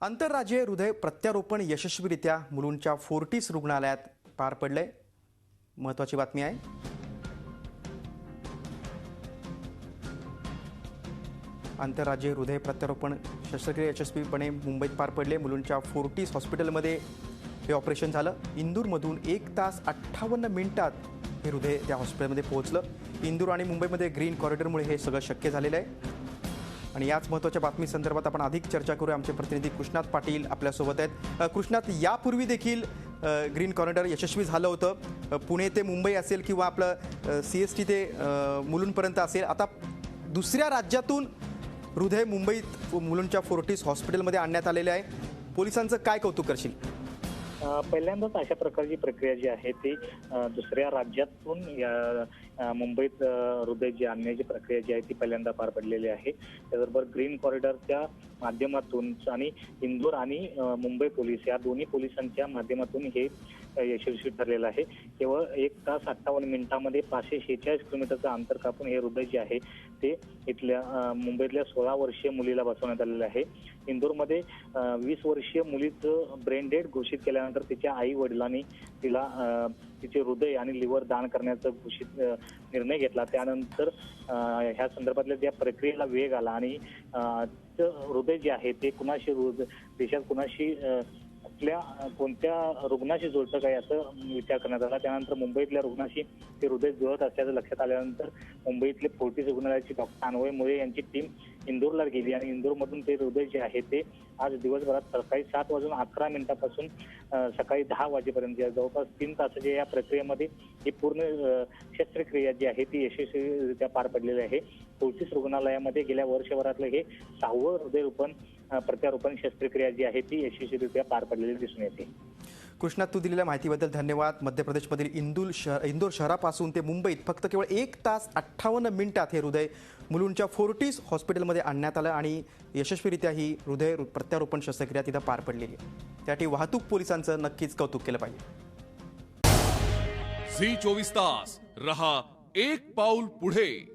आंतरराज्यीय हृदय प्रत्यारोपण यशस्वीरित्या मुलुंडच्या फोर्टिस रुग्णालयात पार पडले। महत्त्वाची बातमी आहे। आंतरराज्यीय हृदय प्रत्यारोपण शस्त्रक्रिया यशस्वीपणे मुंबईत पार पडले। मुलुंडच्या फोर्टिस हॉस्पिटलमध्ये हे ऑपरेशन झालं। इंदूरमधून 1 तास 58 मिनिटात हे हृदय त्या हॉस्पिटलमध्ये पोहोचलं। इंदूर आणि मुंबईमध्ये ग्रीन कॉरिडॉरमुळे हे सगळं शक्य झालेलं आहे। आणि याच महत्त्वाच्या बातमी संदर्भात आपण अधिक चर्चा करूया। आमचे प्रतिनिधी कृष्णात पाटील आपल्यासोबत आहेत। कृष्णात, यापूर्वी देखील ग्रीन कॉरिडॉर यशस्वी झालं होतं। पुणे ते मुंबई असेल किंवा आपलं CST ते मुलुंडपर्यंत असेल, आता दुसऱ्या राज्यातून हृदय मुंबईत मुलुंडच्या फोर्टिस हॉस्पिटलमध्ये आणण्यात आलेले आहे। पोलिसांचं काय कौतुक करशील? पहिल्यांदाच अशा प्रकारची प्रक्रिया जी आहे ती दुसऱ्या राज्यातून मुंबईत हृदय जी आणण्याची प्रक्रिया जी आहे ती पहिल्यांदा पार पडलेली आहे। त्याचबरोबर ग्रीन कॉरिडॉरच्या माध्यमातून आणि इंदूर आणि मुंबई पोलीस या दोन्ही पोलिसांच्या माध्यमातून हे यशस्वी ठरलेलं आहे। केवळ 1 तास 58 मिनिटांमध्ये 546 किलोमीटरचं अंतर कापून हे हृदय जे आहे ते इथल्या मुंबईतल्या 16 वर्षीय मुलीला बसवण्यात आलेलं आहे। इंदूरमध्ये 20 वर्षीय मुलीचं ब्रेन डेड घोषित केल्यानंतर तिच्या आई वडिलांनी तिला तिचे हृदय आणि लिव्हर दान करण्याचा घोषित निर्णय घेतला। त्यानंतर ह्या संदर्भातल्या त्या प्रक्रियेला वेग आला आणि हृदय जे आहे ते कुणाशी देशात कुणाशी आपल्या कोणत्या रुग्णाशी जुळतं काय असं विचार करण्यात आला। त्यानंतर मुंबईतल्या रुग्णाशी ते हृदय जुळत असल्याचं लक्षात आल्यानंतर मुंबईतले फोर्टिस रुग्णालयाची डॉक्टर अन्वय मुळे यांची टीम इंदूरला गेली आणि इंदूरमधून ते हृदय जे आहे ते आज दिवसभरात सकाळी 7:11 पासून सकाळी 10 वाजेपर्यंत जवळपास 3 तासाच्या या प्रक्रियेमध्ये ही पूर्ण शस्त्रक्रिया जी आहे ती यशस्वीरित्या पार पडलेली आहे। फोर्टिस रुग्णालयामध्ये गेल्या वर्षभरातलं हे 6वं हृदयरोपण प्रत्यारोपण शस्त्रक्रिया जी आहे ती यशस्वीरित्या पार पडलेली दिसून येते। कृष्णा, तू दिलेल्या माहितीबद्दल धन्यवाद। मध्य प्रदेशमधील इंदूर शहरापासून ते मुंबईत फक्त केवळ 1 तास 58 मिनिटात हे हृदय मुलुंडच्या फोर्टिस हॉस्पिटलमध्ये आणण्यात आलं आणि यशस्वीरित्या ही हृदय प्रत्यारोपण शस्त्रक्रिया तिथं पार पडलेली आहे। त्यासाठी वाहतूक पोलिसांचं नक्कीच कौतुक केलं पाहिजे। झी 24 तास रहा एक पाऊल पुढे।